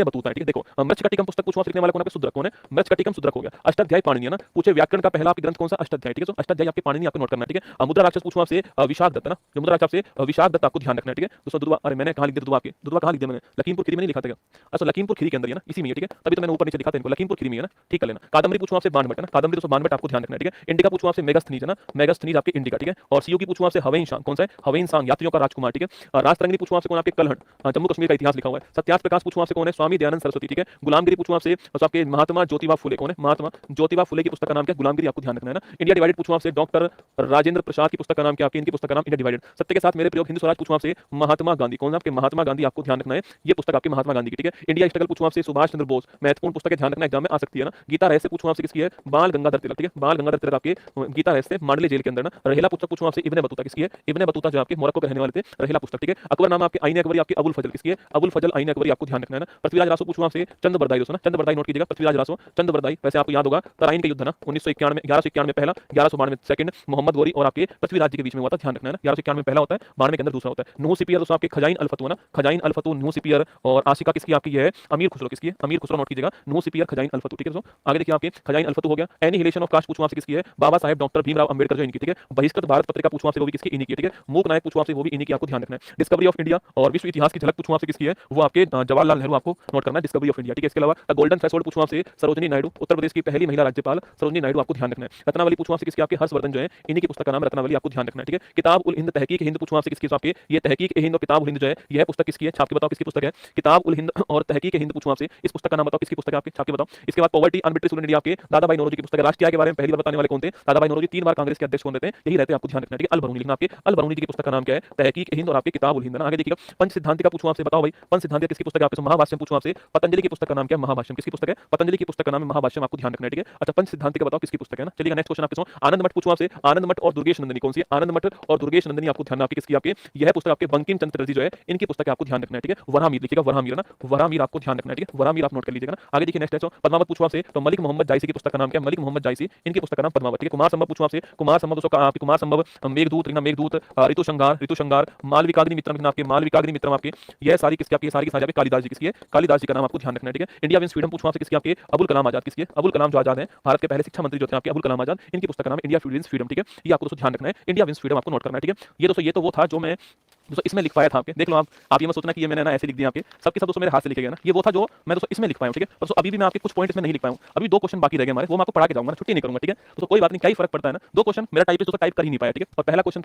Battuta है। ठीक है, देखो मृच्छकटिकम पुस्तक पूछो लिखने वाला कौन है? शूद्रक। कौन है? मृच्छकटिकम शूद्रक हो गया। अष्टाध्यायी पाणिनि है ना, पूछे व्याकरण का पहला आपके ग्रंथ कौन सा? अष्टाध्यायी। ठीक है, तो अष्टाध्यायी आपके पाणिनि आपको नोट करना है। ठीक है, मुद्रा राक्षस पूछूं आपसे विशाख दत्त ना, जो मुद्रा राक्षस से विशाख दत्त आपको ध्यान रखना है। ठीक है, दोस्तों दुधवा, अरे मैंने कहां लिख दिया दुधवा? आपके दुधवा कहां लिख दिया मैंने? लखीमपुर खीरी में नहीं लिखा था क्या? अच्छा लखीमपुर खीरी के अंदर ही है ना, इसी में है। ठीक है, तभी तो मैंने ऊपर नीचे लिखा था इनको, लखीमपुर खीरी में है ना, ठीक कर लेना। कादंबरी पूछूं आपसे बाणभट्ट है ना, कादंबरी दोस्तों बाणभट्ट आपको ध्यान रखना है। ठीक है, इंडिका पूछूं आपसे मेगास्थनीज है ना, मेगास्थनीज आपके इंडिका। ठीक है, और सीयू की पूछूं आपसे हवेन सांग, कौन सा है? हवेन सांग, यात्रियों का राजकुमार। ठीक है, राजतरंगिणी पूछूं आपसे कौन? आपके कलहट, जम्मू कश्मीर का इतिहास लिखा हुआ है। सत्यार्थ प्रकाश पूछूं आपसे कौन है? स्वामी दयानंद सरस्वती। ठीक है, गुलामगिरी पूछूं आपसे तो आपके महात्मा ज्योतिबा फुले, कौन है? महात्मा ज्योतिबा फुले की पुस्तक का नाम क्या है? गुलामगिरी, आपको ध्यान रखना है ना। इंडिया डिवाइडेड पूछूं आपसे डॉक्टर राजेंद्र प्रसाद की पुस्तक का नाम क्या? आपकी इनकी पुस्तक का नाम इंडिया डिवाइडेड। सत्य के साथ मेरे प्रयोग, हिंदू स्वराज पूछूं आपसे महात्मा गांधी, कौन है? आपके महात्मा गांधी, आपको ध्यान रखना है, ये पुस्तक आपके महात्मा गांधी की। ठीक है, इंडिया स्ट्रगल पूछूं आपसे सुभाष चंद्र बोस, महत्वपूर्ण पुस्तक है, ध्यान रखना, एग्जाम में आ सकती है ना। गीता रहस्य पूछूं आपसे किसकी है? बाल गंगाधर तिलक। ठीक है, बाल गंगाधर तिलक आपके गीता रहस्य मांडले जेल के अंदर ना। रहेला पुस्तक पूछूं आपसे इब्ने बतूता, किसकी है? इब्ने बतूता जो आपके मोरक्को के रहने वाले थे, रहेला पुस्तक। ठीक है, अकबर नाम आपके आईने अकबरी, आपके अबुल फजल, किसकी है? अबुल फजल आईने अकबरी, आपको ध्यान रखना है ना। पृथ्वीराज रासो पूछूं आपसे चंद्रबरदाई, दोस्तों ना, चंद्रबरदाई नोट कीजिएगा, पृथ्वीराज रासो चंद्रबरदाई। वैसे आपको याद होगा तराइन का युद्ध ना 1991 में, 1191 में पहला, 1192 में सेकंड, मोहम्मद गोरी और आपके पृथ्वीराज जी के बीच में हुआ था, ध्यान रखना है ना। 1191 में पहला होता है, 92 के अंदर दूसरा होता है। नूह सिपियर दोस्तों आपके खजाइन अल फतवा ना, खजाइन अल फतवा, नूह सिपियर। और आशिका किसकी? आपकी ये है अमीर खुसरो, किसकी है? अमीर खुसरो नोट कीजिएगा, नूह सिपियर खजाइन अल फतवा। ठीक है दोस्तों, आगे देखिए आपके खजाइन अल फतवा हो गया। एनिहिलेशन ऑफ कास्ट पूछूं आपसे किसकी है? बाबा साहेब डॉक्टर भीमराव अंबेडकर जो इनकी। ठीक है, बहिष्कृत भारत पत्रिका पूछूं आपसे, वो भी किसकी? इन्हीं की। ठीक है, मूक नायक पूछूं आपसे, वो भी इन्हीं की, आपको ध्यान रखना है। डिस्कवरी ऑफ इंडिया और विश्व इतिहास की झलक पूछूं आपसे किसकी है? वो आपके जवाहरलाल नेहरू, आपको नोट करना है, डिस्कवरी ऑफ इंडिया। ठीक है, इसके अलावा गोल्डन थ्रेशोल्ड पूछूं आपसे सरोजिनी नायडू, उत्तर प्रदेश की पहली महिला राज्यपाल सरोजिनी नायडू, आपको ध्यान रखना है। रत्नावली पूछूं आपसे किसकी? आपके हर्षवर्धन जो है, इन्हीं की पुस्तक का नाम रत्नावली, आपको ध्यान रखना है। ठीक है, किताब उल हिंद तहकीक हिंद पूछूं आपसे किसकी? आपके ये तहकीक हिंद और किताब उल हिंद जो है, यह पुस्तक किसकी है? छाप के बताओ, किसकी पुस्तक है? किताब उल हिंद और तहकीक हिंद पूछूं आपसे, इस पुस्तक का नाम बताओ, किसकी पुस्तक है? आपके छाप के बताओ। इसके बाद poverty un-British rule in India, आपके दादा भाई नौरोजी की पुस्तक है। राष्ट्रीय आय के बारे में पहली बार बताने वाले कौन थे? दादा भाई नौरोजी। 3 बार कांग्रेस के अध्यक्ष कौन रहते हैं? यही रहते हैं, आपको ध्यान रखना है। ठीक है, अल बरूनी लिखना, आपके अल बरूनी जी की पुस्तक का नाम क्या है? तहकीक हिंद और आपके किताब उल हिंद ना। आगे देखिएगा पंच सिद्धांतिका पूछूं आपसे, बताओ भाई पंच सिद्धांतिका किसकी पुस्तक है? आपके महाभाष्यम पूछूं आपसे, पतंजलि की पुस्तक का नाम क्या है? महाभाष्यम, किसकी पुस्तक है? पतंजलि की पुस्तक का नाम है महाभाष्यम, आपको ध्यान रखना है। ठीक है, अच्छा पंच सिद्धांतिका बताओ किसकी पुस्तक है ना। चलिए नेक्स्ट क्वेश्चन आपके सुनो, आनंद मठ पूछूं आपसे, आनंद मठ और दुर्गेश नंदिनी कौन सी है? आनंद मठ और दुर्गेश नंदिनी, आपको ध्यान, आपकी किसकी? आपके यह पुस्तक आपके बंकिम चंद्र चटर्जी जो है, इनकी पुस्तक है, आपको ध्यान रखना है। ठीक है, वराहमीर लिखिएगा, वराहमीर ना, वराहमीर आपको ध्यान रखना है। ठीक है, वराहमीर आप नोट कर लीजिएगा ना। आगे देखिए नेक्स्ट है पद्मावत पूछूं आपसे, तो मलिक मोहम्मद जायसी की पुस्तक का नाम क्या है? मलिक मोहम्मद जायसी, इनकी पुस्तक का नाम पद्मावत। ठीक है, कुमार संभव पूछूं आपसे, कुमार संभव दोस्तों का आपके कुमार संभव मेघदूत, मेघदूत, ऋतुशंगार, ऋतुशंगार, मालविकाग्नि मित्रम, आपके मालविकाग्नि मित्रम, आपके यह सारी किसकी? आपकी सारी की सारी कालिदास जी, किसकी है? कालिदास जी का नाम आपको ध्यान रखना है। ठीक है, इंडिया विंस फ्रीडम पूछूं आपसे किसकी? आपके अबुल कलाम आजाद, किसकी है? अबुल कलाम जो आजाद है, भारत के पहले शिक्षा मंत्री जो थे आपके अबुल कलाम आजाद, इनकी पुस्तक का नाम इंडिया विंस फ्रीडम। ठीक है, ये आपको दोस्तों ध्यान रखना है, इंडिया विंस फ्रीडम आपको नोट करना है। ठीक है, ये दोस्तों ये तो वो था जो मैं दोस्तों इसमें लिख पाया था। आपके देख लो, आप ये मत सोचना कि ये मैंने ना ऐसे लिख दिया, आपके सबके सब दोस्तों मेरे हाथ से लिखे गए ना, ये वो था जो मैं दोस्तों इसमें लिख पाया हूं। ठीक है, दोस्तों अभी भी मैं आपके कुछ पॉइंट इसमें नहीं लिख पाया हूं, अभी 2 क्वेश्चन बाकी रह गए हमारे, वो मैं आपको पढ़ा के जाऊंगा ना, छुट्टी नहीं करूंगा। ठीक है, तो कोई बात नहीं, क्या ही फर्क पड़ता है ना, 2 क्वेश्चन मेरा टाइपिस्ट दोस्तों टाइप कर ही नहीं पाया। ठीक है, और पहला क्वेश्चन था